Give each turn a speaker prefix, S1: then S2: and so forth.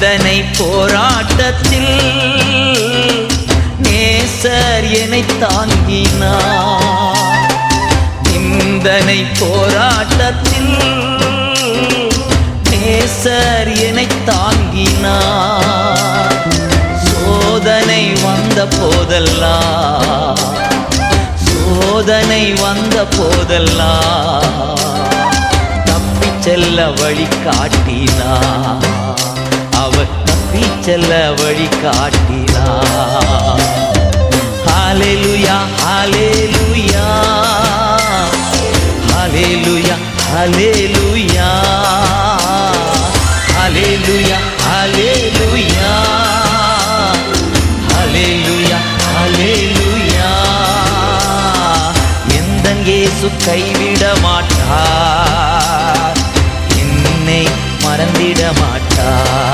S1: நிந்தனை போராட்டத்தில் நேசர் என்னை தாங்கினார். நிந்தனை போராட்டத்தில் நேசர் என்னை தாங்கினார். சோதனை வந்த போதெல்லாம், சோதனை வந்த போதெல்லாம் தப்பிச் செல்ல வழி காட்டினார். அவர் தப்பிச் செல்ல வழி காட்டினார். ஹல்லேலூயா ஹல்லேலூயா ஹல்லேலூயா ஹல்லேலூயா ஹல்லேலூயா ஹல்லேலூயா ஹல்லேலூயா ஹல்லேலூயா. எந்தன் இயேசு கைவிட மாட்டார், என்னை மறந்திட மாட்டார்.